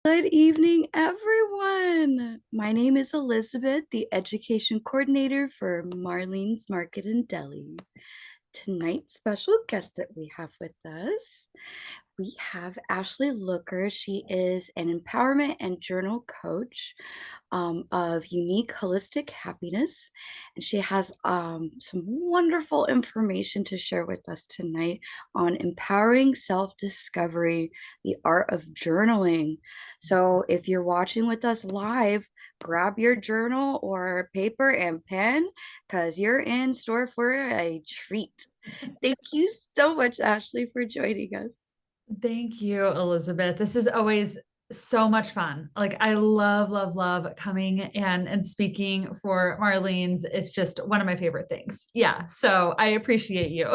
Good evening, everyone. My name is Elizabeth, the Education Coordinator for Marlene's Market and Deli. Tonight's special guest that we have with us, we have Ashley Looker. She is an empowerment and journal coach of unique holistic happiness. And she has some wonderful information to share with us tonight on empowering self discovery, the art of journaling. So, if you're watching with us live, grab your journal or paper and pen because you're in store for a treat. Thank you so much, Ashley, for joining us. Thank you, Elizabeth. This is always so much fun. Like I love coming and speaking for Marlene's. It's just one of my favorite things. Yeah. So I appreciate you.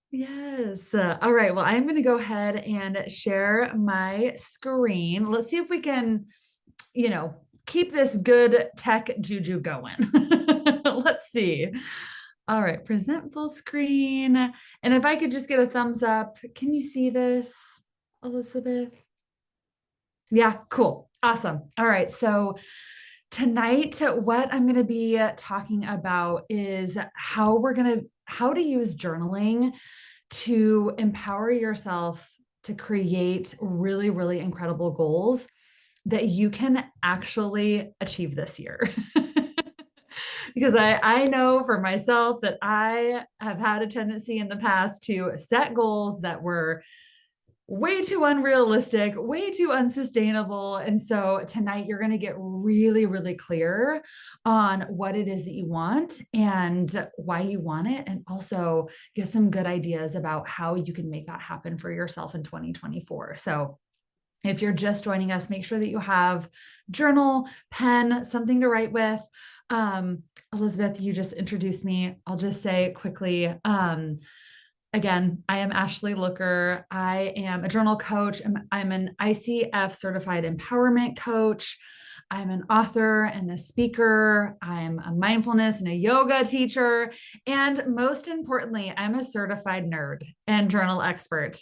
Yes. All right. Well, I'm going to go ahead and share my screen. Let's see if we can, keep this good tech juju going. Let's see. All right, present full screen. And if I could just get a thumbs up, can you see this, Elizabeth? Yeah, cool. Awesome. All right. So tonight, what I'm going to be talking about is how to use journaling to empower yourself to create really, really incredible goals that you can actually achieve this year. Because I know for myself that I have had a tendency in the past to set goals that were way too unrealistic, way too unsustainable. And so tonight you're going to get really, really clear on what it is that you want and why you want it, and also get some good ideas about how you can make that happen for yourself in 2024. So if you're just joining us, make sure that you have journal, pen, something to write with. Elizabeth, you just introduced me. I'll just say quickly, again, I am Ashley Looker. I am a journal coach. I'm an ICF certified empowerment coach. I'm an author and a speaker. I'm a mindfulness and a yoga teacher. And most importantly, I'm a certified nerd and journal expert.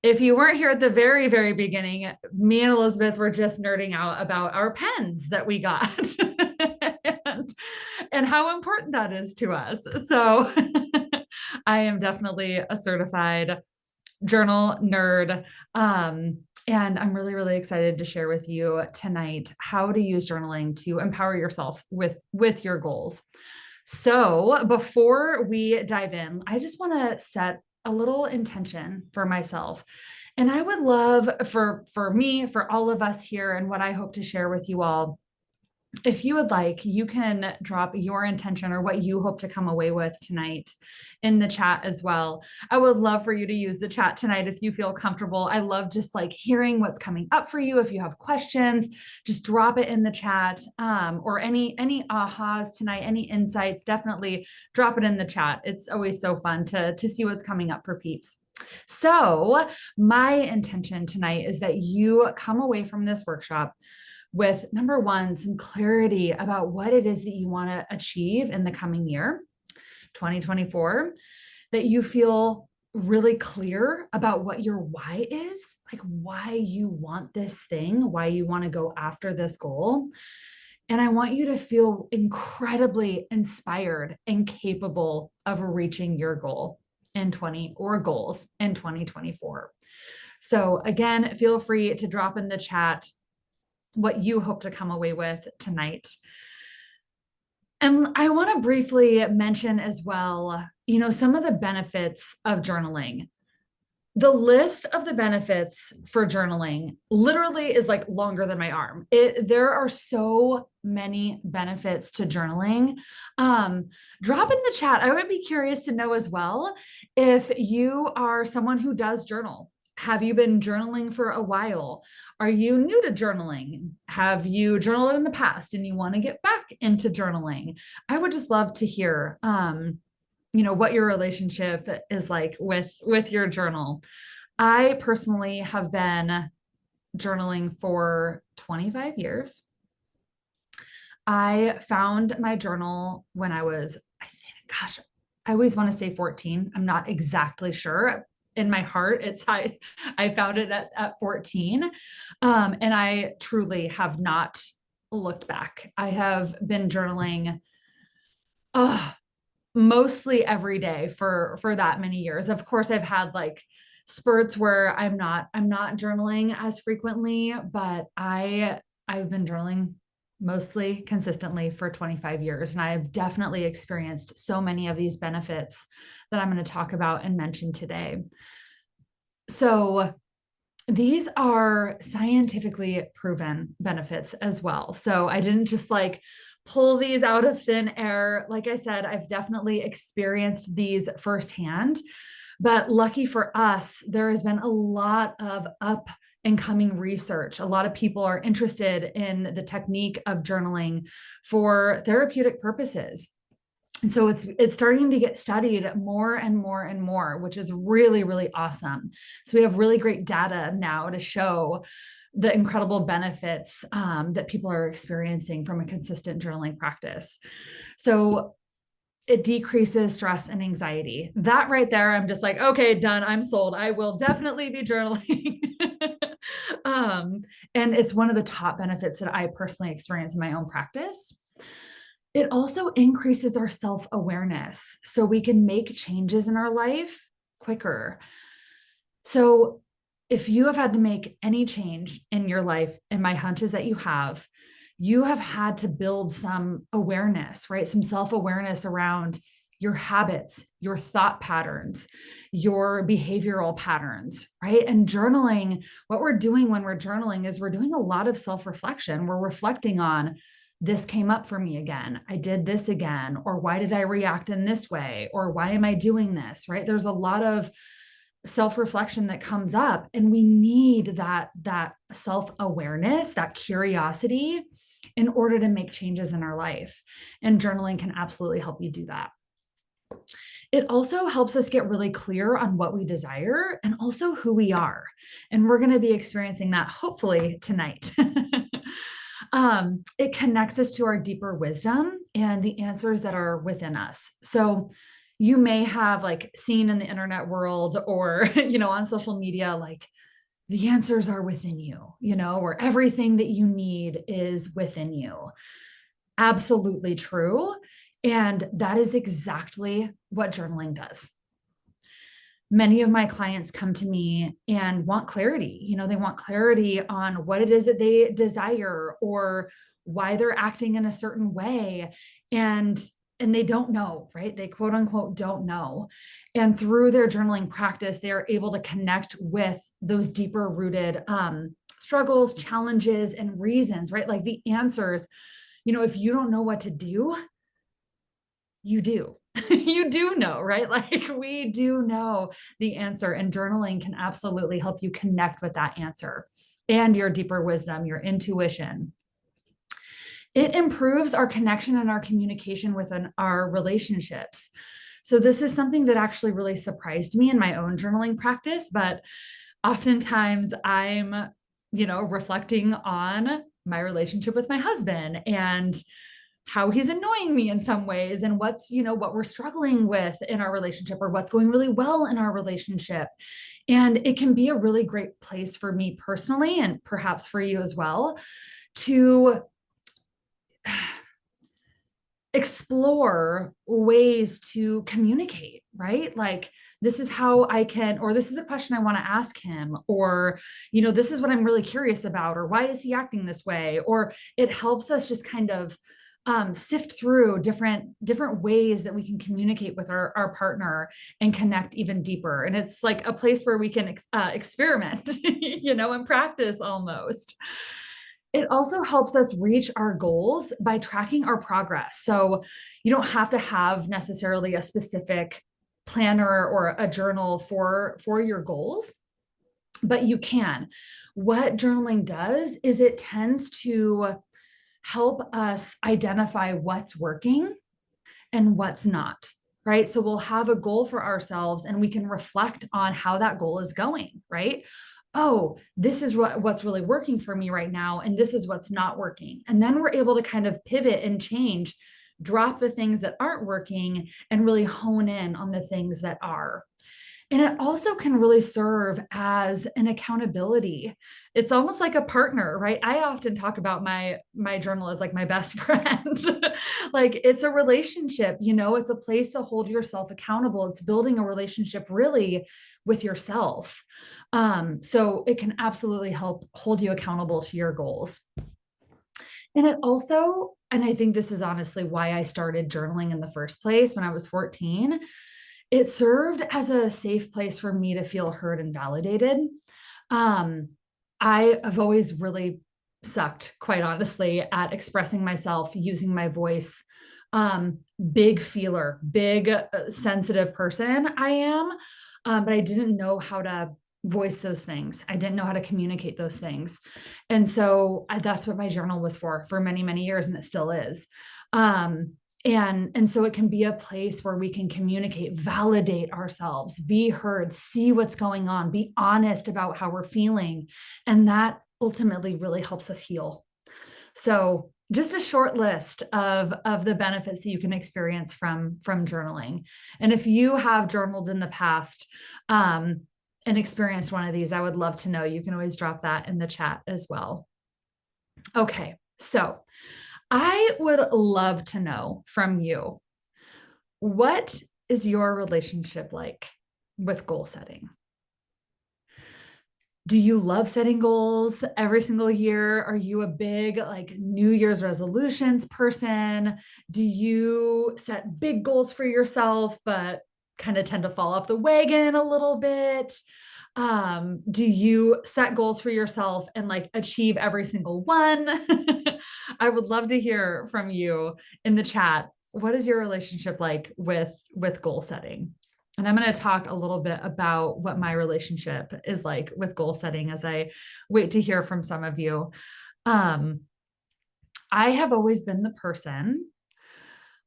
If you weren't here at the very, very beginning, me and Elizabeth were just nerding out about our pens that we got and how important that is to us. So I am definitely a certified journal nerd. And I'm really, really excited to share with you tonight how to use journaling to empower yourself with your goals. So before we dive in, I just want to set a little intention for myself. And I would love for me, for all of us here, and what I hope to share with you all, if you would like, you can drop your intention or what you hope to come away with tonight in the chat as well. I would love for you to use the chat tonight if you feel comfortable. I love just like hearing what's coming up for you. If you have questions, just drop it in the chat, or any ahas tonight, any insights, definitely drop it in the chat. It's always so fun to see what's coming up for peeps. So my intention tonight is that you come away from this workshop with, number one, some clarity about what it is that you want to achieve in the coming year, 2024, that you feel really clear about what your why is, like why you want this thing, why you want to go after this goal. And I want you to feel incredibly inspired and capable of reaching your goal in 20 or goals in 2024. So again, feel free to drop in the chat what you hope to come away with tonight. And I want to briefly mention as well, some of the benefits of journaling. The list of the benefits for journaling literally is like longer than my arm. There are so many benefits to journaling. Drop in the chat. I would be curious to know as well if you are someone who does journal. Have you been journaling for a while? Are you new to journaling? Have you journaled in the past and you want to get back into journaling? I would just love to hear, what your relationship is like with your journal. I personally have been journaling for 25 years. I found my journal when I was, I think, gosh, I always want to say 14. I'm not exactly sure. in my heart. I found it at 14. And I truly have not looked back. I have been journaling uh, mostly every day for that many years. Of course, I've had like spurts where I'm not journaling as frequently, but I've been journaling mostly consistently for 25 years, and I have definitely experienced so many of these benefits that I'm going to talk about and mention today. So these are scientifically proven benefits as well. So I didn't just like pull these out of thin air. Like I said, I've definitely experienced these firsthand. But lucky for us, there has been a lot of up and coming research. A lot of people are interested in the technique of journaling for therapeutic purposes. And so it's starting to get studied more and more and more, which is really, really awesome. So we have really great data now to show the incredible benefits that people are experiencing from a consistent journaling practice. So it decreases stress and anxiety. That right there, I'm just like, okay, done. I'm sold. I will definitely be journaling. um, and it's one of the top benefits that I personally experience in my own practice. It also increases our self awareness so we can make changes in our life quicker. So, if you have had to make any change in your life, and my hunch is that you have had to build some awareness, right? Some self awareness around your habits, your thought patterns, your behavioral patterns, right? And journaling, what we're doing when we're journaling is we're doing a lot of self reflection. We're reflecting on this came up for me again. I did this again. Or why did I react in this way? Or why am I doing this? Right? There's a lot of self-reflection that comes up, and we need that self-awareness, that curiosity in order to make changes in our life. And journaling can absolutely help you do that. It also helps us get really clear on what we desire and also who we are. And we're going to be experiencing that hopefully tonight. It connects us to our deeper wisdom and the answers that are within us. So you may have like seen in the internet world or, on social media, like the answers are within you, or everything that you need is within you. Absolutely true. And that is exactly what journaling does. Many of my clients come to me and want clarity. They want clarity on what it is that they desire or why they're acting in a certain way. And they don't know, right? They quote unquote don't know. And through their journaling practice, they are able to connect with those deeper rooted struggles, challenges, and reasons, right? Like the answers. If you don't know what to do, you do. You do know, right? Like we do know the answer, and journaling can absolutely help you connect with that answer and your deeper wisdom, your intuition. It improves our connection and our communication within our relationships. So this is something that actually really surprised me in my own journaling practice, but oftentimes I'm, reflecting on my relationship with my husband and how he's annoying me in some ways, and what we're struggling with in our relationship or what's going really well in our relationship. And it can be a really great place for me personally, and perhaps for you as well, to explore ways to communicate, right? Like, this is how I can, or this is a question I want to ask him, or, this is what I'm really curious about, or why is he acting this way? Or it helps us just kind of sift through different ways that we can communicate with our partner and connect even deeper. And it's like a place where we can experiment, and practice almost. It also helps us reach our goals by tracking our progress. So you don't have to have necessarily a specific planner or a journal for your goals, but you can. What journaling does is it tends to help us identify what's working and what's not, right? So we'll have a goal for ourselves and we can reflect on how that goal is going, right? Oh, this is what's really working for me right now, and this is what's not working. And then we're able to kind of pivot and change, drop the things that aren't working, and really hone in on the things that are. And it also can really serve as an accountability. It's almost like a partner, right? I often talk about my journal as like my best friend. Like it's a relationship, it's a place to hold yourself accountable. It's building a relationship really with yourself. So it can absolutely help hold you accountable to your goals. And it also, and I think this is honestly why I started journaling in the first place when I was 14, it served as a safe place for me to feel heard and validated. Um, I have always really sucked, quite honestly, at expressing myself, using my voice. Big feeler, big sensitive person I am, but I didn't know how to voice those things. I didn't know how to communicate those things. And so that's what my journal was for many, many years, and it still is. And so it can be a place where we can communicate, validate ourselves, be heard, see what's going on, be honest about how we're feeling. And that ultimately really helps us heal. So just a short list of the benefits that you can experience from journaling. And if you have journaled in the past, and experienced one of these, I would love to know. You can always drop that in the chat as well. Okay, so I would love to know from you, what is your relationship like with goal setting? Do you love setting goals every single year? Are you a big like New Year's resolutions person? Do you set big goals for yourself, but kind of tend to fall off the wagon a little bit? Do you set goals for yourself and like achieve every single one? I would love to hear from you in the chat. What is your relationship like with goal setting? And I'm going to talk a little bit about what my relationship is like with goal setting as I wait to hear from some of you. Um, I have always been the person,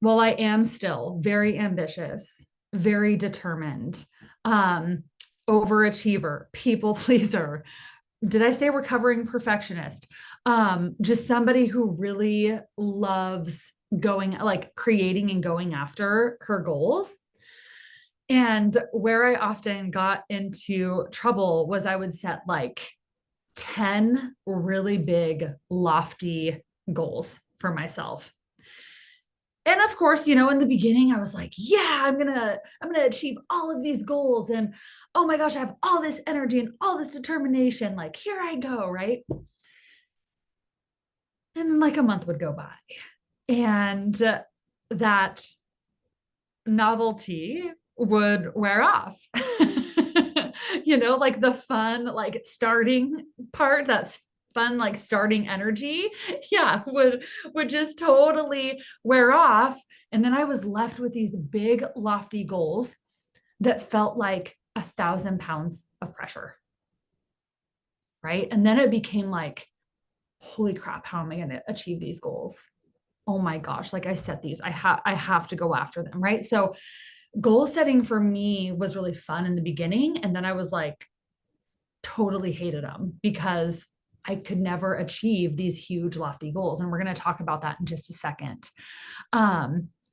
well, I am still very ambitious, very determined, um, overachiever, people pleaser. Did I say recovering perfectionist? Just somebody who really loves going, like creating and going after her goals. And where I often got into trouble was I would set like 10 really big, lofty goals for myself. And of course, in the beginning I was like, yeah, I'm going to achieve all of these goals, and oh my gosh, I have all this energy and all this determination, like here I go, right? And like a month would go by, and that novelty would wear off. Like the fun, like starting part, that's fun, like starting energy, yeah, would just totally wear off. And then I was left with these big, lofty goals that felt like 1,000 pounds of pressure. Right. And then it became like, holy crap, how am I going to achieve these goals? Oh my gosh, like I set these, I have to go after them. Right. So goal setting for me was really fun in the beginning. And then I was like, totally hated them because I could never achieve these huge, lofty goals. And we're going to talk about that in just a second.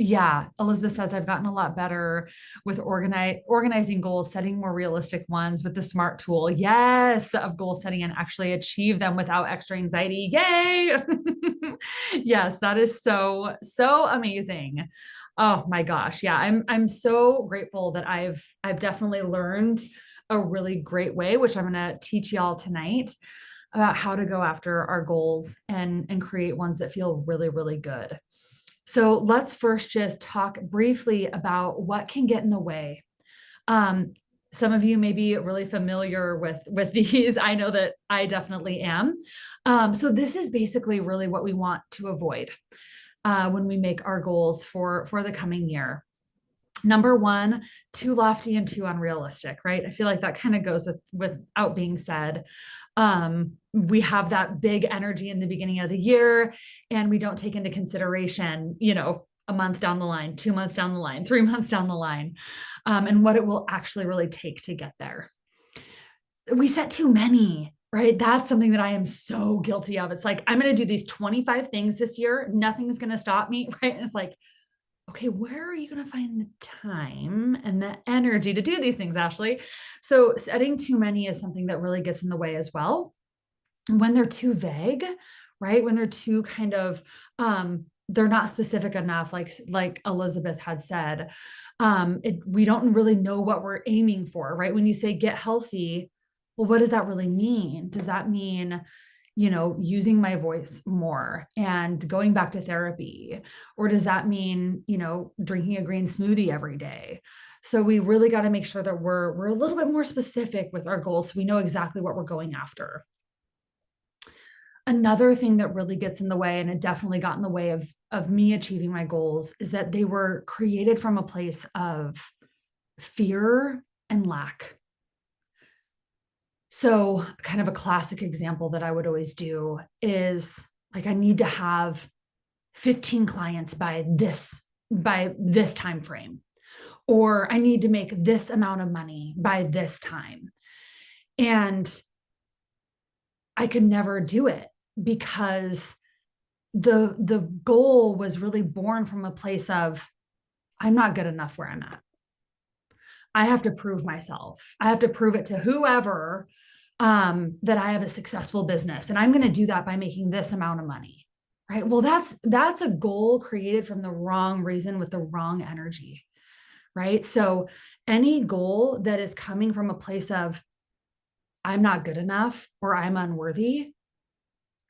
Yeah, Elizabeth says I've gotten a lot better with organizing goals, setting more realistic ones with the SMART tool. Yes, of goal setting, and actually achieve them without extra anxiety. Yay! Yes, that is so amazing. Oh my gosh. Yeah, I'm so grateful that I've definitely learned a really great way, which I'm going to teach y'all tonight, about how to go after our goals and create ones that feel really, really good. So let's first just talk briefly about what can get in the way. Um, some of you may be really familiar with these. I know that I definitely am. So this is basically really what we want to avoid when we make our goals for the coming year. Number one, too lofty and too unrealistic, right? I feel like that kind of goes without being said. We have that big energy in the beginning of the year, and we don't take into consideration, a month down the line, 2 months down the line, 3 months down the line, and what it will actually really take to get there. We set too many, right? That's something that I am so guilty of. It's like, I'm going to do these 25 things this year. Nothing's going to stop me, right? And it's like, okay, where are you going to find the time and the energy to do these things, Ashley? So, setting too many is something that really gets in the way as well. When they're too vague, right? When they're too kind of, they're not specific enough, like Elizabeth had said. We don't really know what we're aiming for, right? When you say get healthy, well, what does that really mean? Does that mean, using my voice more and going back to therapy? Or does that mean, drinking a green smoothie every day? So we really got to make sure that we're a little bit more specific with our goals so we know exactly what we're going after. Another thing that really gets in the way, and it definitely got in the way of me achieving my goals, is that they were created from a place of fear and lack. So, kind of a classic example that I would always do is like, I need to have 15 clients by this time frame, or I need to make this amount of money by this time. And I could never do it because the goal was really born from a place of, I'm not good enough where I'm at. I have to prove myself. I have to prove it to whoever, that I have a successful business, and I'm going to do that by making this amount of money. Right. Well, that's a goal created from the wrong reason with the wrong energy. Right. So any goal that is coming from a place of, I'm not good enough or I'm unworthy,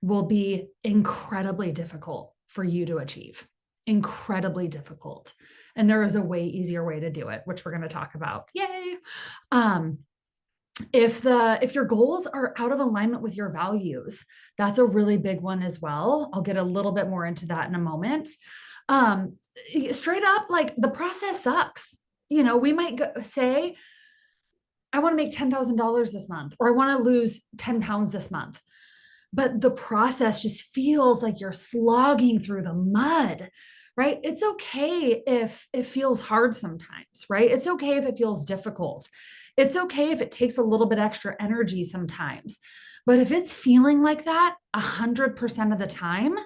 will be incredibly difficult for you to achieve. Incredibly difficult. And there is a way easier way to do it, which we're going to talk about. Yay. Um, if your goals are out of alignment with your values, that's a really big one as well. I'll get a little bit more into that in a moment. Um, Straight up, like, the process sucks. We might say, I want to make $10,000 this month, or I want to lose 10 pounds this month, but the process just feels like you're slogging through the mud, right? It's okay if it feels hard sometimes, right? It's okay if it feels difficult. It's okay if it takes a little bit extra energy sometimes. But if it's feeling like that 100% of the time,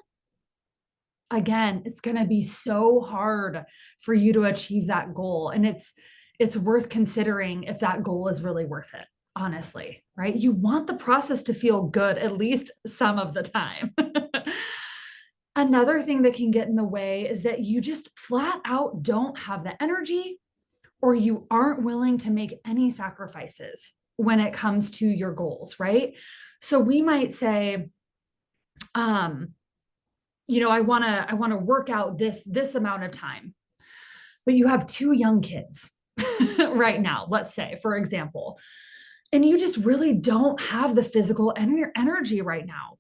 again, it's going to be so hard for you to achieve that goal. And it's worth considering if that goal is really worth it, honestly, right? You want the process to feel good at least some of the time. Another thing that can get in the way is that you just flat out don't have the energy, or you aren't willing to make any sacrifices when it comes to your goals, right? So we might say, I want to work out this amount of time, but you have two young kids right now, let's say, for example, and you just really don't have the physical energy right now.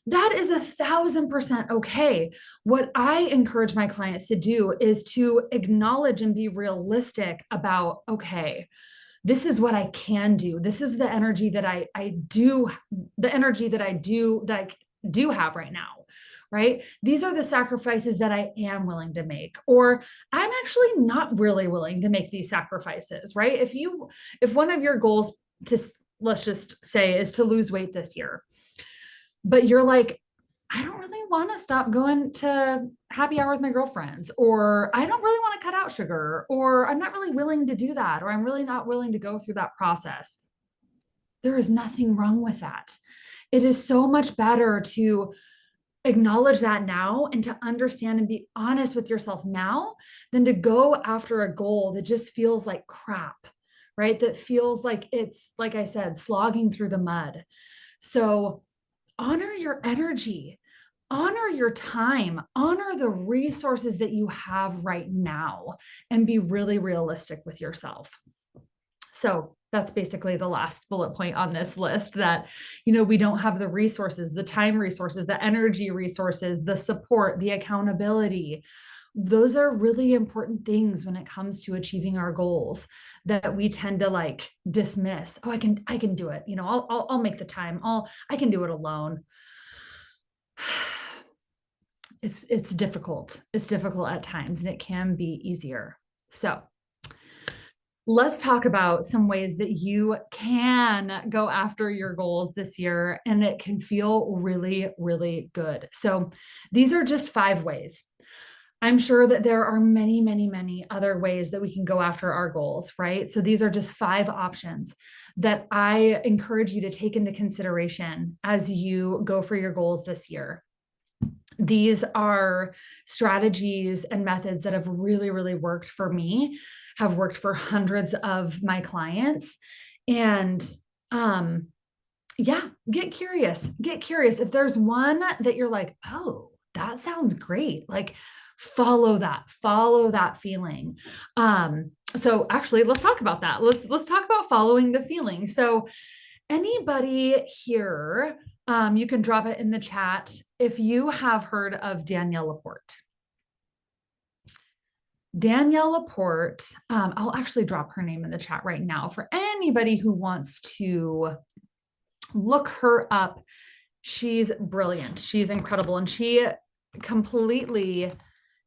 That is 1,000% okay. What I encourage my clients to do is to acknowledge and be realistic about, okay, this is what I can do. This is the energy that I do, the energy that I do have right now. Right? These are the sacrifices that I am willing to make, or I'm actually not really willing to make these sacrifices, right? If one of your goals, to let's just say, is to lose weight this year, but you're like, I don't really want to stop going to happy hour with my girlfriends, or I don't really want to cut out sugar, or I'm not really willing to do that, or I'm really not willing to go through that process. There is nothing wrong with that. It is so much better to acknowledge that now and to understand and be honest with yourself now than to go after a goal that just feels like crap, right? That feels like it's, like I said, slogging through the mud. So honor your energy, honor your time, honor the resources that you have right now, and be really realistic with yourself. So that's basically the last bullet point on this list, that, we don't have the resources, the time resources, the energy resources, the support, the accountability. Those are really important things when it comes to achieving our goals that we tend to like dismiss. Oh, I can do it. I'll make the time. I can do it alone. It's difficult. It's difficult at times, and it can be easier. So let's talk about some ways that you can go after your goals this year and it can feel really, really good. So these are just 5 ways. I'm sure that there are many, many, many other ways that we can go after our goals, right? So these are just 5 options that I encourage you to take into consideration as you go for your goals this year. These are strategies and methods that have really, really worked for me, have worked for hundreds of my clients. And yeah, get curious. Get curious. If there's one that you're like, oh, that sounds great, like follow that feeling. So actually let's talk about that. Let's talk about following the feeling. So anybody here, you can drop it in the chat if you have heard of Danielle Laporte. Danielle Laporte, I'll actually drop her name in the chat right now for anybody who wants to look her up. She's brilliant. She's incredible. And she completely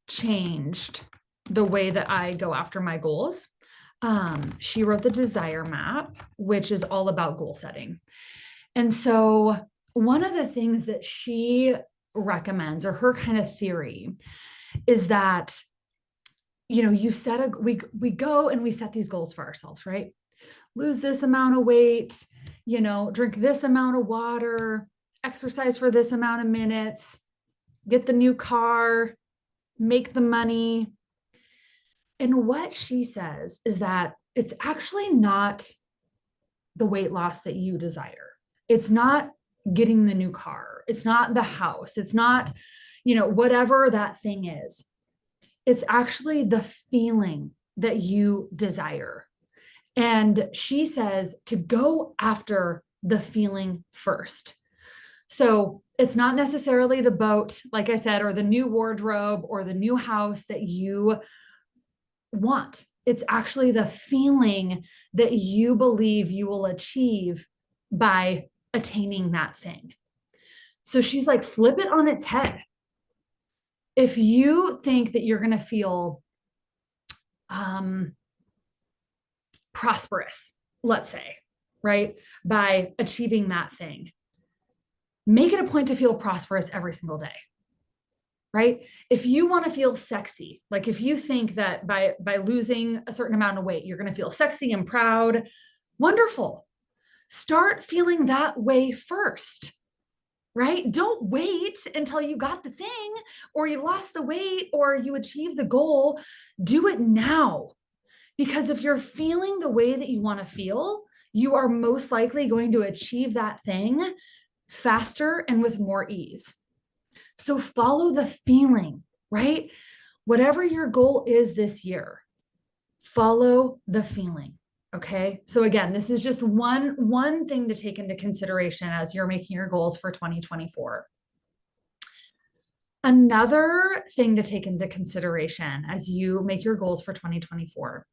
changed the way that I go after my goals. She wrote the Desire Map, which is all about goal setting. And so one of the things that she recommends, or her kind of theory, is that, you know, we go and we set these goals for ourselves, right? Lose this amount of weight, you know, drink this amount of water, exercise for this amount of minutes, get the new car, make the money. And what she says is that it's actually not the weight loss that you desire. It's not getting the new car. It's not the house. It's not, you know, whatever that thing is. It's actually the feeling that you desire. And she says to go after the feeling first. So it's not necessarily the boat, like I said, or the new wardrobe or the new house that you want. It's actually the feeling that you believe you will achieve by attaining that thing. So she's like, flip it on its head. If you think that you're going to feel prosperous, let's say, right, by achieving that thing, make it a point to feel prosperous every single day. Right? If you want to feel sexy, like if you think that by losing a certain amount of weight, you're going to feel sexy and proud, wonderful. Start feeling that way first, right? Don't wait until you got the thing or you lost the weight or you achieve the goal. Do it now. Because if you're feeling the way that you want to feel, you are most likely going to achieve that thing faster and with more ease. So follow the feeling, right? Whatever your goal is this year, follow the feeling. Okay. So again, this is just one thing to take into consideration as you're making your goals for 2024. Another thing to take into consideration as you make your goals for 2024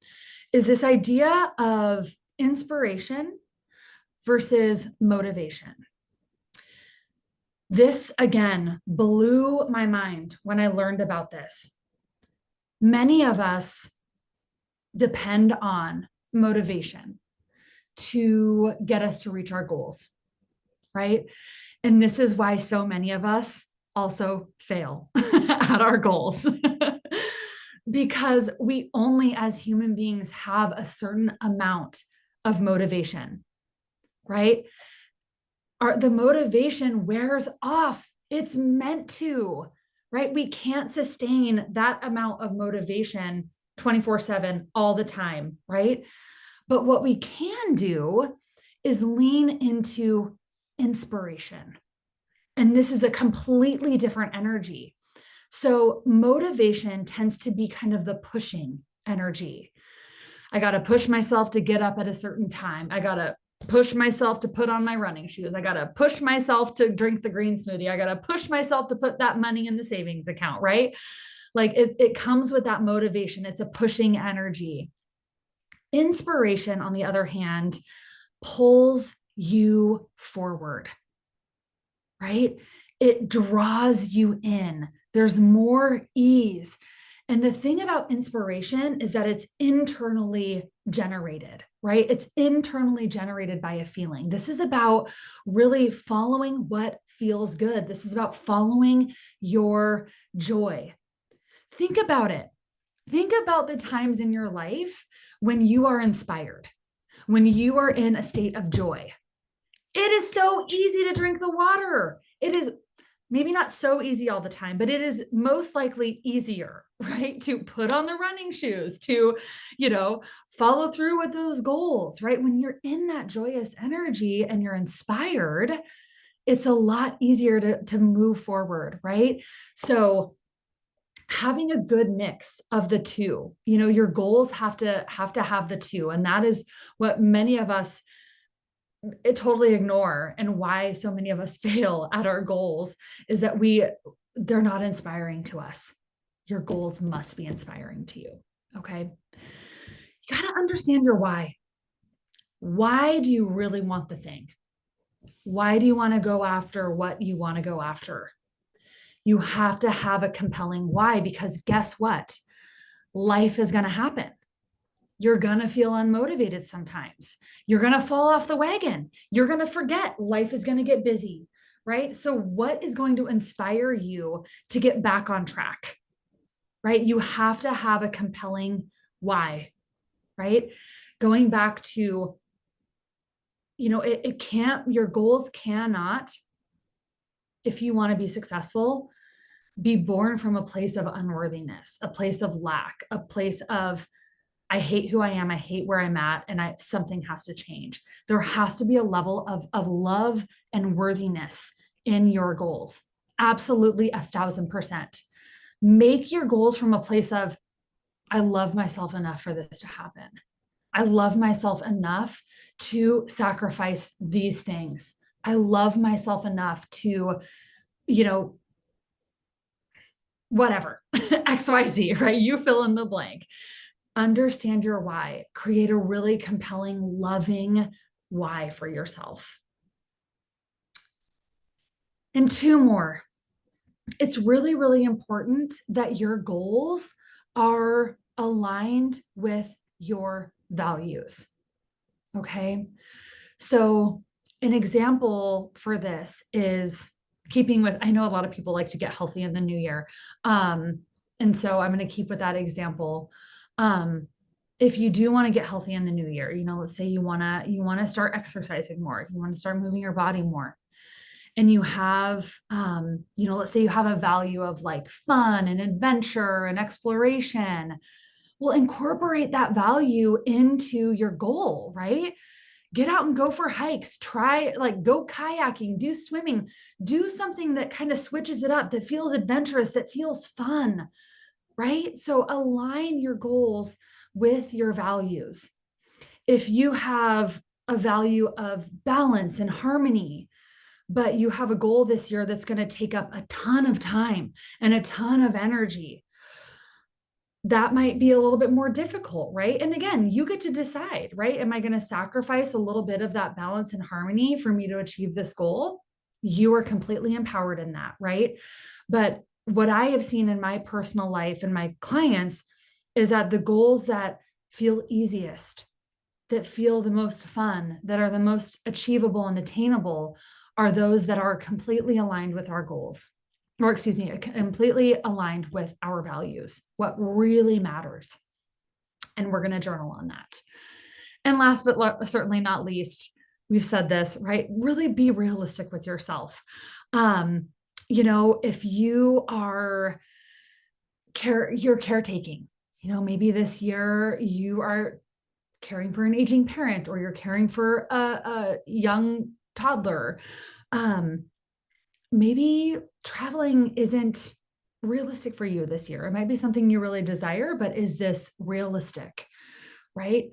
is this idea of inspiration versus motivation. This again blew my mind when I learned about this. Many of us depend on motivation to get us to reach our goals, right? And this is why so many of us also fail at our goals because we only as human beings have a certain amount of motivation, right? The motivation wears off. It's meant to, right? We can't sustain that amount of motivation 24/7 all the time, right? But what we can do is lean into inspiration. And this is a completely different energy. So motivation tends to be kind of the pushing energy. I got to push myself to get up at a certain time. I got to push myself to put on my running shoes. I got to push myself to drink the green smoothie. I got to push myself to put that money in the savings account, right? Like it comes with that motivation. It's a pushing energy. Inspiration, on the other hand, pulls you forward, right? It draws you in. There's more ease. And the thing about inspiration is that it's internally generated, right? It's internally generated by a feeling. This is about really following what feels good. This is about following your joy. Think about it. Think about the times in your life when you are inspired, when you are in a state of joy. It is so easy to drink the water. It is maybe not so easy all the time, but it is most likely easier, right? To put on the running shoes, to, follow through with those goals, right? When you're in that joyous energy and you're inspired, it's a lot easier to move forward, right? So having a good mix of the two, your goals have the two. And that is what many of us totally ignore, and why so many of us fail at our goals is that they're not inspiring to us. Your goals must be inspiring to you. Okay. You got to understand your why. Why do you really want the thing? Why do you want to go after what you want to go after? You have to have a compelling why, because guess what? Life is going to happen. You're going to feel unmotivated sometimes. You're going to fall off the wagon. You're going to forget. Life is going to get busy, right? So, what is going to inspire you to get back on track, right? You have to have a compelling why, right? Going back to, your goals cannot, if you want to be successful, be born from a place of unworthiness, a place of lack, a place of, I hate who I am. I hate where I'm at, and something has to change. There has to be a level of love and worthiness in your goals. Absolutely, 1,000%. Make your goals from a place of, I love myself enough for this to happen. I love myself enough to sacrifice these things. I love myself enough to, you know, whatever, XYZ, right? You fill in the blank. Understand your why. Create a really compelling, loving why for yourself. And two more. It's really, really important that your goals are aligned with your values. Okay. So, an example for this is keeping with, I know a lot of people like to get healthy in the new year. And so I'm going to keep with that example. If you do want to get healthy in the new year, let's say you want to start exercising more, you want to start moving your body more, and you have, let's say you have a value of like fun and adventure and exploration. Well, incorporate that value into your goal, right? Get out and go for hikes, try, like, go kayaking, do swimming, do something that kind of switches it up, that feels adventurous, that feels fun, right? So align your goals with your values. If you have a value of balance and harmony, but you have a goal this year that's going to take up a ton of time and a ton of energy, that might be a little bit more difficult, right? And again, you get to decide, right? Am I going to sacrifice a little bit of that balance and harmony for me to achieve this goal? You are completely empowered in that, right? But what I have seen in my personal life and my clients is that the goals that feel easiest, that feel the most fun, that are the most achievable and attainable, are those that are completely aligned with our goals, or excuse me, completely aligned with our values, what really matters. And we're going to journal on that. And last but certainly not least, we've said this, right? Really be realistic with yourself. If you are you're caretaking, maybe this year you are caring for an aging parent, or you're caring for a young toddler. Maybe traveling isn't realistic for you this year. It might be something you really desire, but is this realistic, right?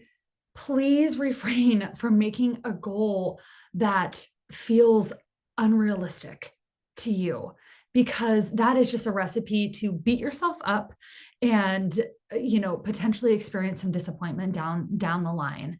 Please refrain from making a goal that feels unrealistic to you, because that is just a recipe to beat yourself up and potentially experience some disappointment down the line.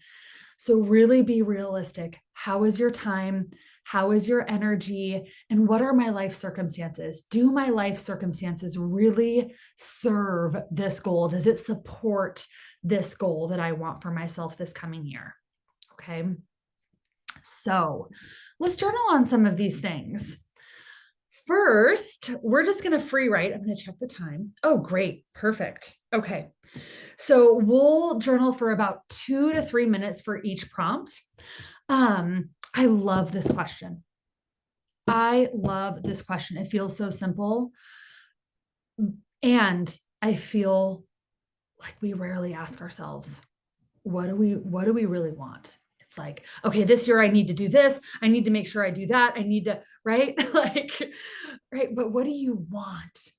So really be realistic. How is your time? How is your energy? And what are my life circumstances? Do my life circumstances really serve this goal? Does it support this goal that I want for myself this coming year? Okay. So let's journal on some of these things. first, we're just going to free write. I'm going to check the time. Oh, great. Perfect. Okay. So we'll journal for about 2 to 3 minutes for each prompt. I love this question. I love this question. It feels so simple. And I feel like we rarely ask ourselves, what do we really want? It's like, okay, this year I need to do this. I need to make sure I do that. I need to, right? Like, right. But what do you want?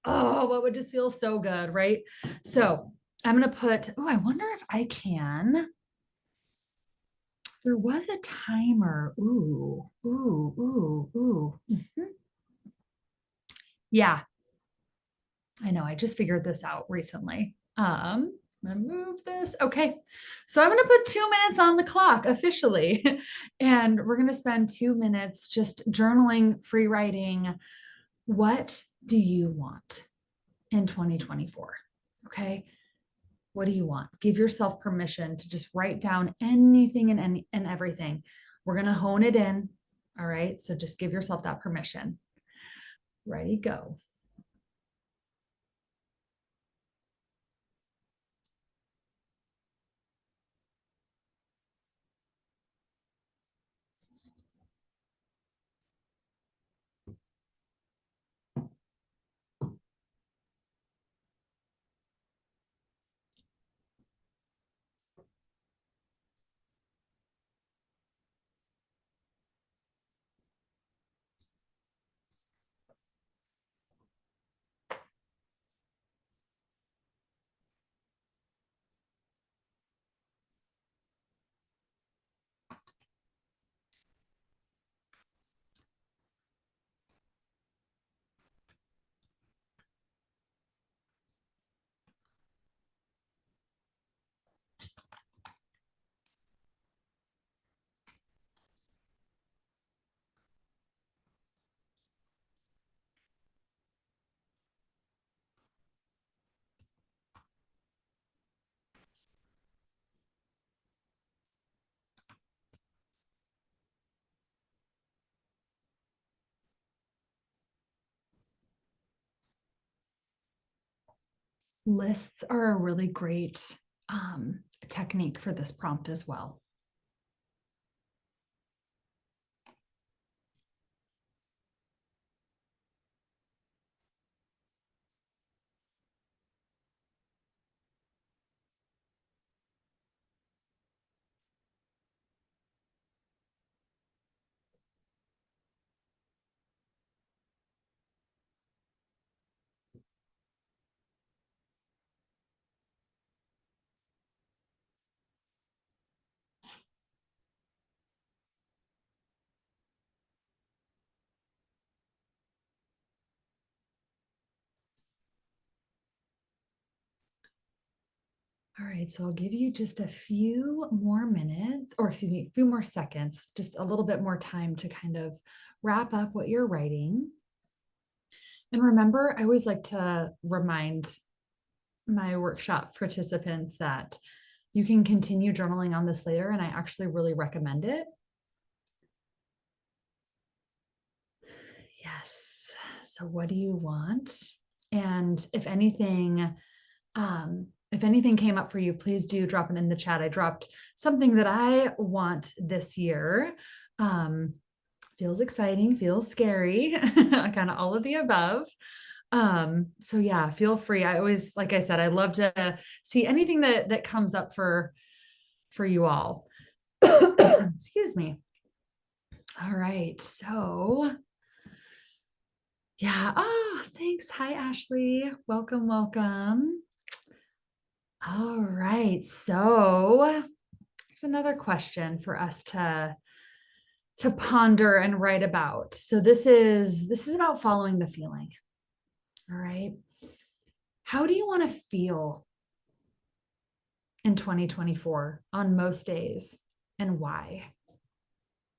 Oh, what would just feel so good, right? So I'm going to put, oh, I wonder if I can. There was a timer. Ooh, ooh, ooh, ooh. Yeah, I know. I just figured this out recently. I'm gonna move this. Okay. So I'm gonna put 2 minutes on the clock officially. And we're gonna spend 2 minutes just journaling, free writing. What do you want in 2024? Okay. What do you want? Give yourself permission to just write down anything and everything. We're gonna hone it in. All right. So just give yourself that permission. Ready, go. Lists are a really great technique for this prompt as well. All right, so I'll give you just a few more minutes, or excuse me, a few more seconds, just a little bit more time to kind of wrap up what you're writing. And remember, I always like to remind my workshop participants that you can continue journaling on this later, and I actually really recommend it. Yes. So, what do you want? And if anything came up for you, please do drop it in the chat. I dropped something that I want this year. Um, Feels exciting, feels scary, kind of all of the above. So yeah, feel free. I always, like I said, I love to see anything that comes up for you all. Excuse me. All right. So yeah. Oh, thanks. Hi, Ashley. Welcome, welcome. All right. So here's another question for us to ponder and write about. So this is about following the feeling. All right. How do you want to feel in 2024 on most days and why?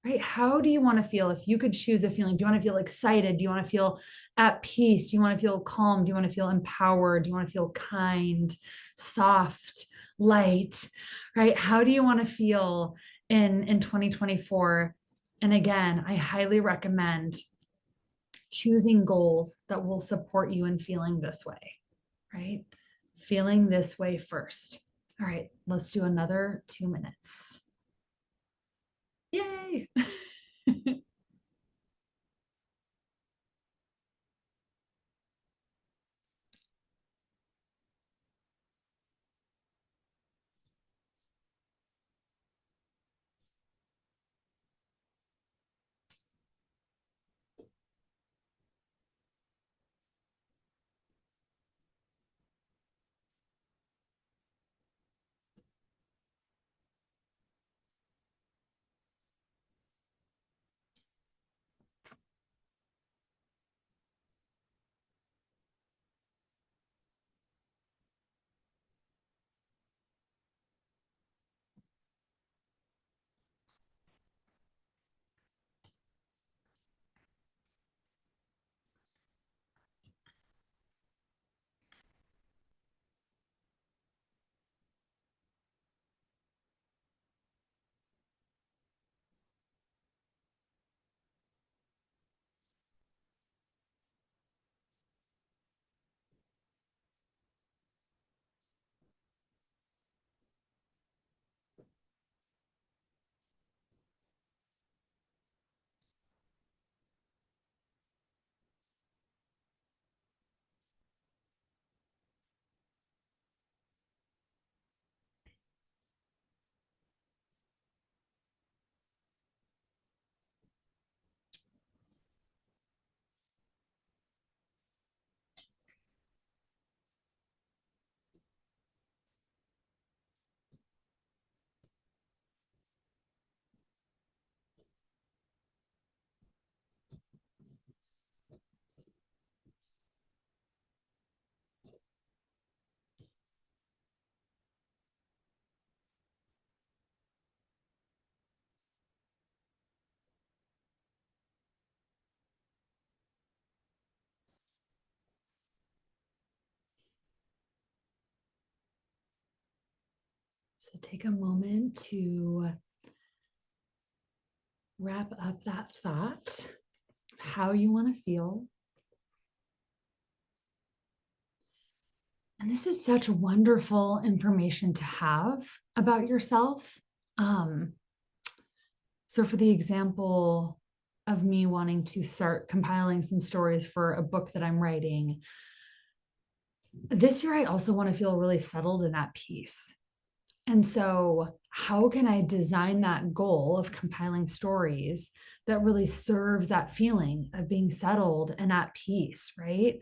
Right? How do you want to feel if you could choose a feeling? Do you want to feel excited? Do you want to feel at peace? Do you want to feel calm? Do you want to feel empowered? Do you want to feel kind, soft, light? Right? How do you want to feel in 2024? And again, I highly recommend choosing goals that will support you in feeling this way, right? Feeling this way first. All right, let's do another 2 minutes. Yay! So take a moment to wrap up that thought of how you want to feel. And this is such wonderful information to have about yourself. Um, so, for the example of me wanting to start compiling some stories for a book that I'm writing, this year I also want to feel really settled and at peace. And so, how can I design that goal of compiling stories that really serves that feeling of being settled and at peace, right?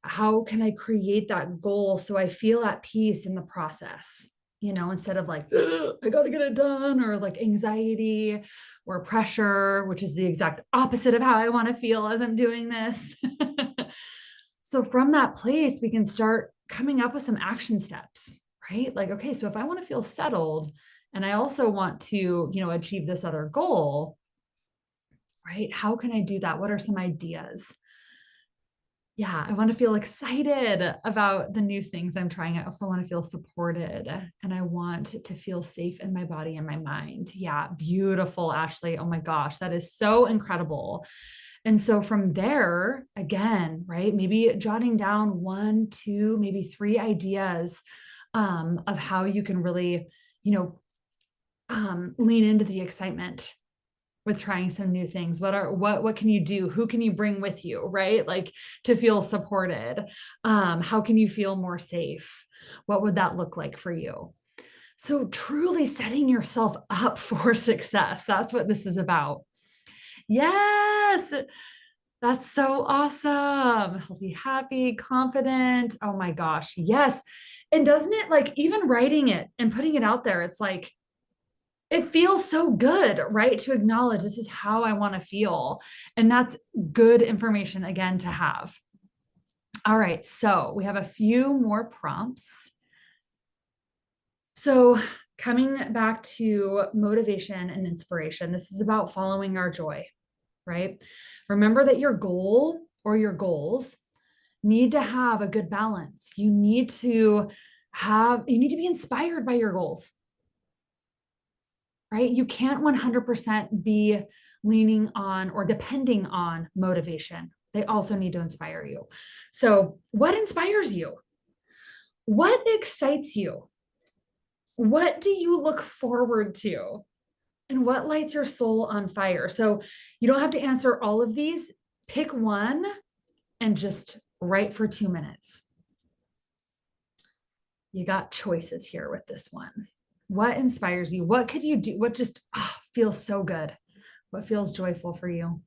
How can I create that goal so I feel at peace in the process? Instead of like, I got to get it done, or like anxiety or pressure, which is the exact opposite of how I want to feel as I'm doing this. So, from that place, we can start coming up with some action steps, right? Like, okay, so if I want to feel settled and I also want to, achieve this other goal, right? How can I do that? What are some ideas? Yeah, I want to feel excited about the new things I'm trying. I also want to feel supported and I want to feel safe in my body and my mind. Yeah, beautiful, Ashley. Oh my gosh, that is so incredible. And so from there, again, right, maybe jotting down one, two, maybe three ideas of how you can really, lean into the excitement with trying some new things. What can you do? Who can you bring with you, right? Like to feel supported. How can you feel more safe? What would that look like for you? So truly setting yourself up for success. That's what this is about. Yes. That's so awesome. Healthy, happy, confident. Oh my gosh. Yes. And doesn't it, like, even writing it and putting it out there, it's like, it feels so good, right? To acknowledge this is how I want to feel. And that's good information again to have. All right. So we have a few more prompts. So, coming back to motivation and inspiration, this is about following our joy, right? Remember that your goal or your goals need to have a good balance. You need to be inspired by your goals, right? You can't 100% be leaning on or depending on motivation. They also need to inspire you. So, what inspires you? What excites you? What do you look forward to? And what lights your soul on fire? So, you don't have to answer all of these. Pick one and just write for 2 minutes. You got choices here with this one. What inspires you? What could you do? What just feels so good? What feels joyful for you?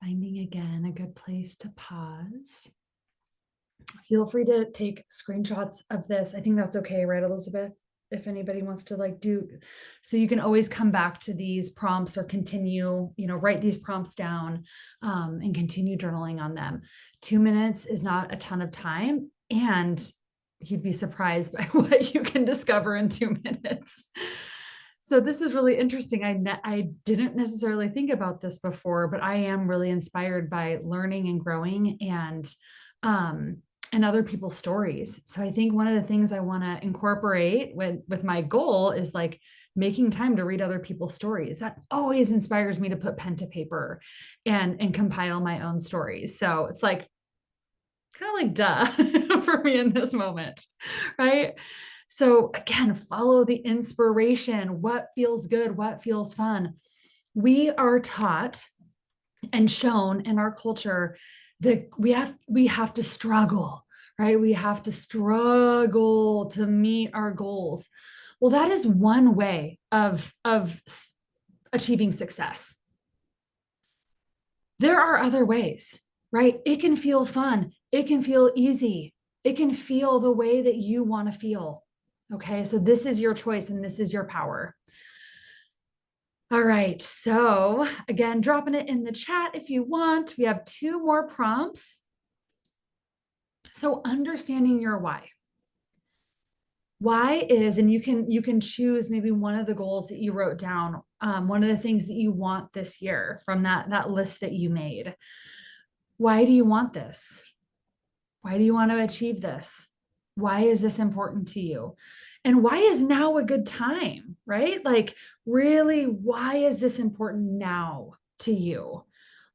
Finding again a good place to pause. Feel free to take screenshots of this. I think that's okay, right, Elizabeth? If anybody wants to like do, so you can always come back to these prompts or continue, write these prompts down and continue journaling on them. 2 minutes is not a ton of time, and you'd be surprised by what you can discover in 2 minutes. So this is really interesting. I didn't necessarily think about this before, but I am really inspired by learning and growing um, and other people's stories. So I think one of the things I want to incorporate with my goal is like making time to read other people's stories. That always inspires me to put pen to paper and compile my own stories. So it's like kind of like duh for me in this moment, right? So again, follow the inspiration. What feels good? What feels fun? We are taught and shown in our culture that we have to struggle, right? We have to struggle to meet our goals. Well, that is one way of achieving success. There are other ways, right? It can feel fun. It can feel easy. It can feel the way that you want to feel. Okay. So this is your choice and this is your power. All right. So again, dropping it in the chat if you want. We have 2 more prompts. So understanding your why. Why is, and you can choose maybe one of the goals that you wrote down, one of the things that you want this year from that list that you made. Why do you want this? Why do you want to achieve this? Why is this important to you? And why is now a good time, right? Like, really, why is this important now to you?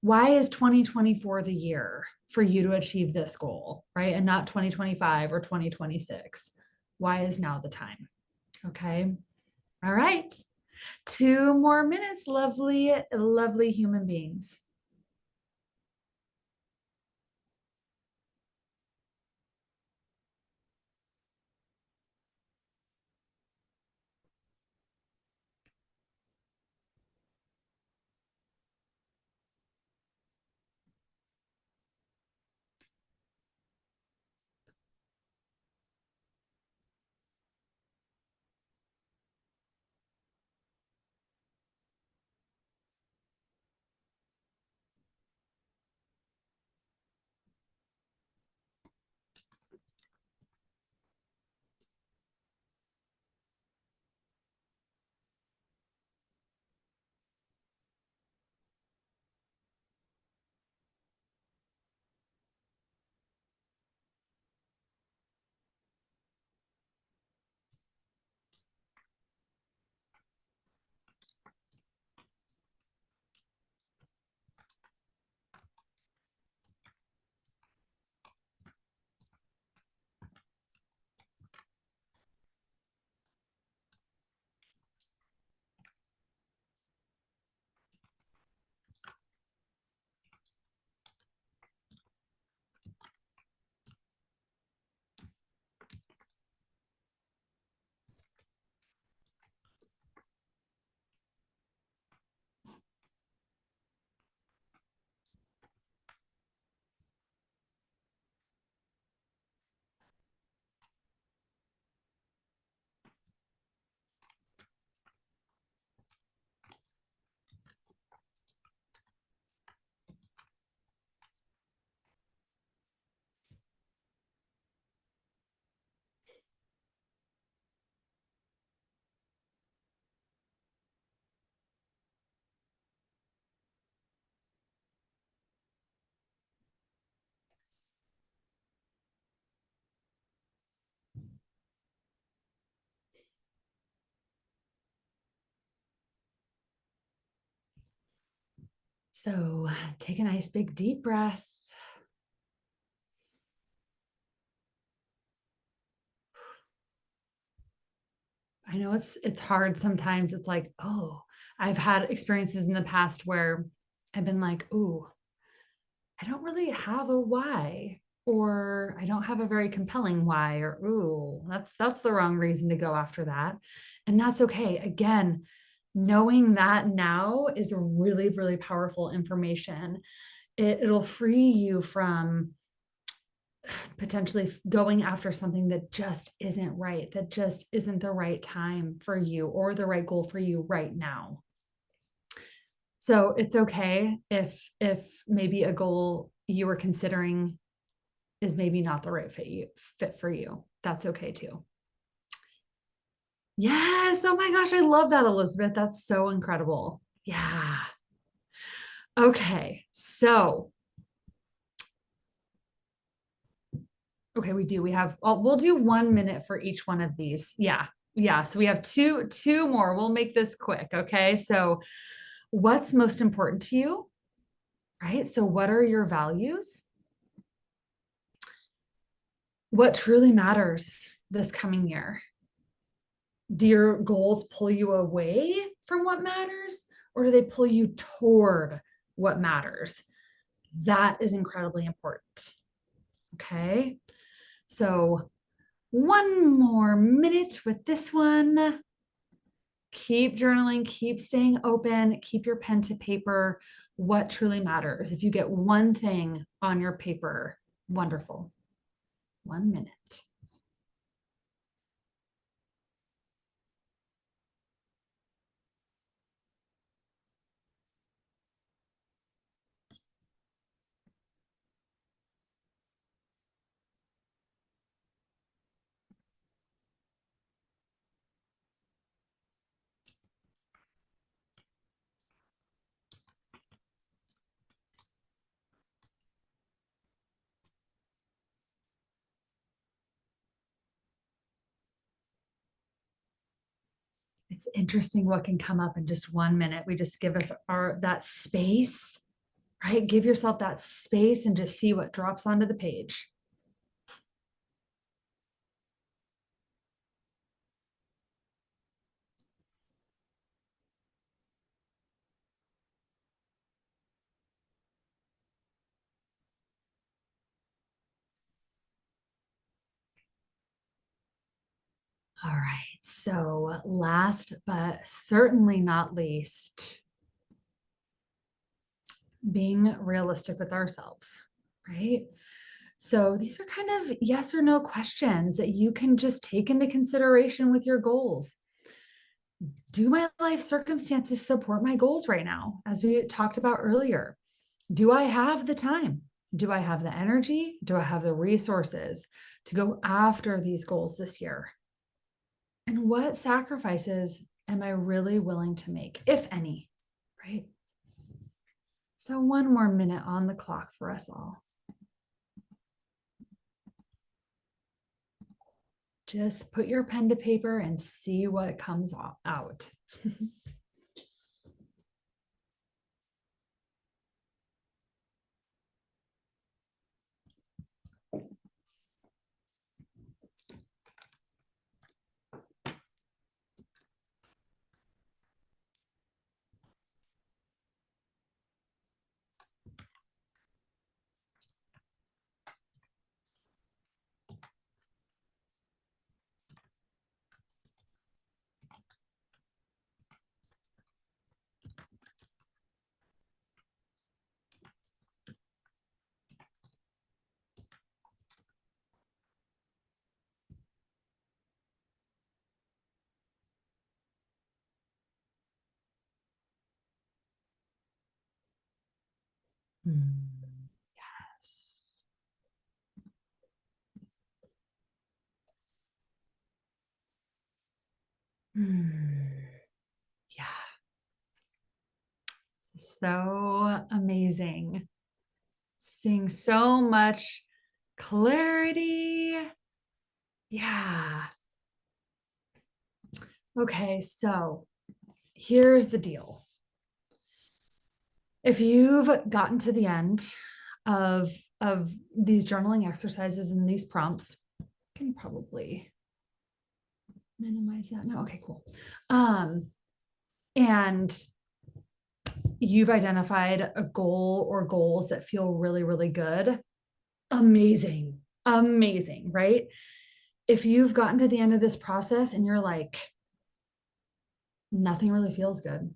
Why is 2024 the year for you to achieve this goal, right? And not 2025 or 2026? Why is now the time? Okay. All right. 2 more minutes, lovely, lovely human beings. So take a nice big deep breath. I know it's hard sometimes. It's like, oh, I've had experiences in the past where I've been like, ooh, I don't really have a why, or I don't have a very compelling why, or ooh, that's the wrong reason to go after that. And that's okay. Again, knowing that now is really, really powerful information. It'll free you from potentially going after something that just isn't right, that just isn't the right time for you or the right goal for you right now. So it's okay if maybe a goal you were considering is maybe not the right fit for you. That's okay too. Yes. Oh my gosh, I love that, Elizabeth. That's so incredible. Yeah. Okay. So, okay, we have well, we'll do 1 minute for each one of these. Yeah. Yeah. So we have two more. We'll make this quick. Okay. So what's most important to you? Right? So what are your values? What truly matters this coming year? Do your goals pull you away from what matters, or do they pull you toward what matters? That is incredibly important. Okay. So, one more minute with this one. Keep journaling, keep staying open, keep your pen to paper. What truly matters? If you get one thing on your paper, wonderful. 1 minute. It's interesting what can come up in just 1 minute. We just give us our that space, right? Give yourself that space and just see what drops onto the page. All right. So, last but certainly not least, being realistic with ourselves, right? So, these are kind of yes or no questions that you can just take into consideration with your goals. Do my life circumstances support my goals right now? As we talked about earlier, do I have the time? Do I have the energy? Do I have the resources to go after these goals this year? And what sacrifices am I really willing to make, if any? Right? So, one more minute on the clock for us all. Just put your pen to paper and see what comes out. Yes. Yeah. This is so amazing. Seeing so much clarity. Yeah. Okay, so here's the deal. If you've gotten to the end of of these journaling exercises and these prompts, can probably minimize that. No, okay, cool. And you've identified a goal or goals that feel really, really good. Amazing. Amazing, right? If you've gotten to the end of this process and you're like, nothing really feels good,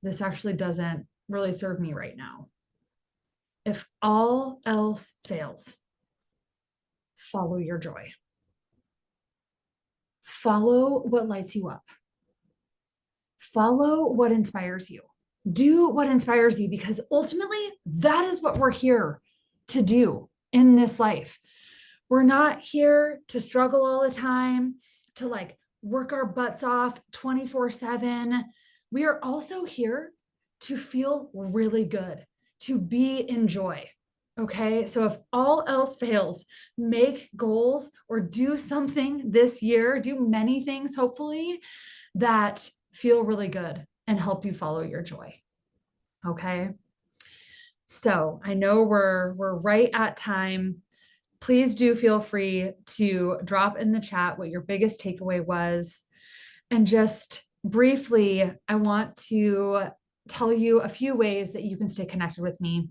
this actually doesn't really serve me right now. If all else fails, follow your joy. Follow what lights you up. Follow what inspires you. Do what inspires you, because ultimately that is what we're here to do in this life. We're not here to struggle all the time, to like work our butts off 24/7. We are also here to feel really good, to be in joy. Okay. So if all else fails, make goals or do something this year, do many things, hopefully, that feel really good and help you follow your joy. Okay. So I know we're right at time. Please do feel free to drop in the chat what your biggest takeaway was. And just briefly, I want to tell you a few ways that you can stay connected with me.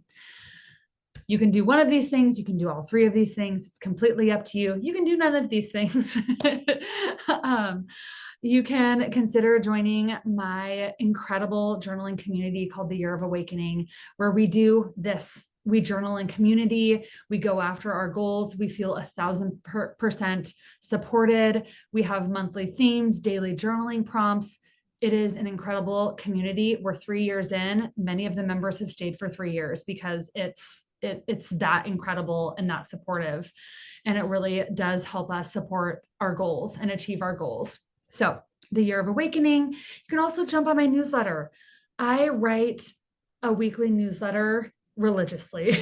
You can do one of these things. You can do all three of these things. It's completely up to you. You can do none of these things. You can consider joining my incredible journaling community called the Year of Awakening, where we do this. We journal in community. We go after our goals. We feel 1,000% supported. We have monthly themes, daily journaling prompts. It is an incredible community. We're 3 years in. Many of the members have stayed for 3 years because it's that incredible and that supportive. And it really does help us support our goals and achieve our goals. So the Year of Awakening, you can also jump on my newsletter. I write a weekly newsletter religiously.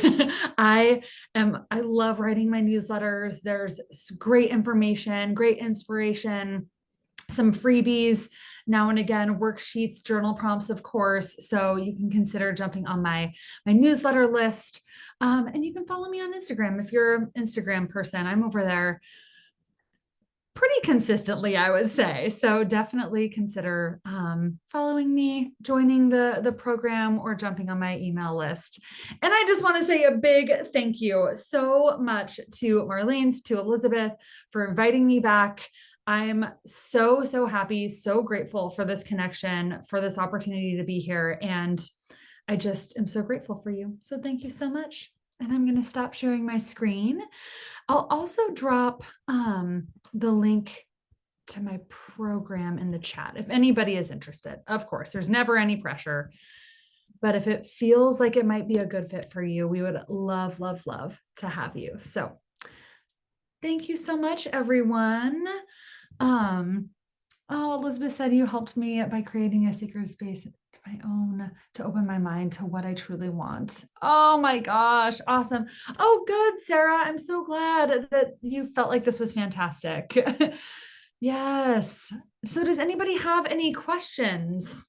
I love writing my newsletters. There's great information, great inspiration, some freebies now and again, worksheets, journal prompts, of course. So you can consider jumping on my newsletter list. And you can follow me on Instagram if you're an Instagram person. I'm over there pretty consistently, I would say. So definitely consider following me, joining the program, or jumping on my email list. And I just want to say a big thank you so much to Marlene's, to Elizabeth for inviting me back. I'm so, so happy, so grateful for this connection, for this opportunity to be here. And I just am so grateful for you. So thank you so much. And I'm going to stop sharing my screen. I'll also drop the link to my program in the chat if anybody is interested. Of course, there's never any pressure, but if it feels like it might be a good fit for you, we would love, love, love to have you. So thank you so much, everyone. Oh, Elizabeth said you helped me by creating a sacred space to my own, to open my mind to what I truly want. Oh my gosh, awesome. Oh, good, Sarah. I'm so glad that you felt like this was fantastic. Yes. So does anybody have any questions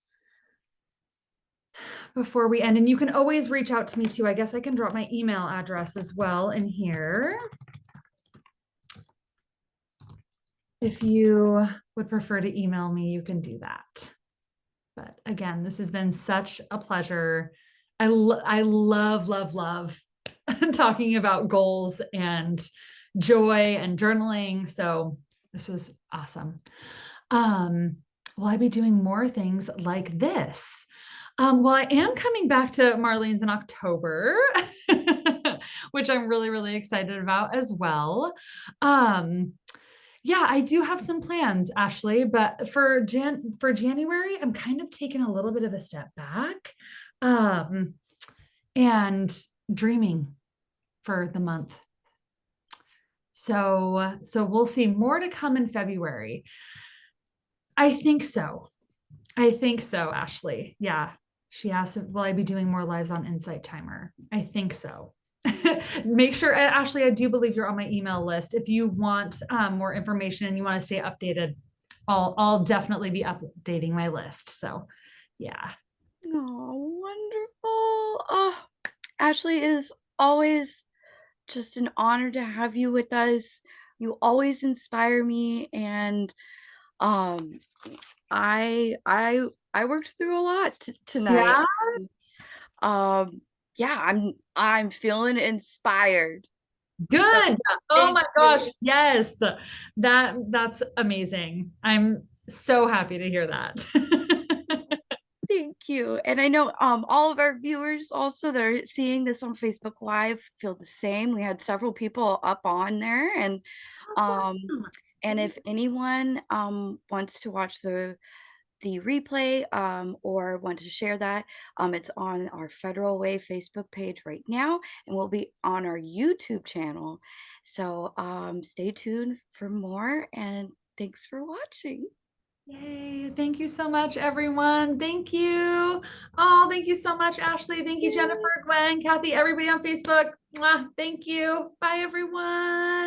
before we end? And you can always reach out to me too. I guess I can drop my email address as well in here. If you would prefer to email me, you can do that. But again, this has been such a pleasure. I love, love, love talking about goals and joy and journaling. So this was awesome. Will I be doing more things like this? Well, I am coming back to Marlene's in October, which I'm really, really excited about as well. Yeah, I do have some plans, Ashley, but for January, I'm kind of taking a little bit of a step back, and dreaming for the month. So we'll see. More to come in February. I think so. Ashley. Yeah. She asked, will I be doing more lives on Insight Timer? I think so. Make sure, Ashley, I do believe you're on my email list. If you want more information and you want to stay updated, I'll definitely be updating my list. So yeah. Oh, wonderful. Oh, Ashley, it is always just an honor to have you with us. You always inspire me, and um, I worked through a lot tonight. Yeah. Um, yeah, I'm feeling inspired. So Good. Oh thank my you. gosh. Yes. That's amazing. I'm so happy to hear that. Thank you. And I know all of our viewers also that are seeing this on Facebook Live feel the same. We had several people up on there, That's um awesome. and if anyone wants to watch the replay or want to share that, it's on our Federal Way Facebook page right now and will be on our YouTube channel. So stay tuned for more, and thanks for watching. Yay. Thank you so much, everyone. Thank you. Oh, thank you so much, Ashley. Thank you, Yeah. Jennifer, Gwen, Kathy, everybody on Facebook. Mwah. Thank you. Bye, everyone.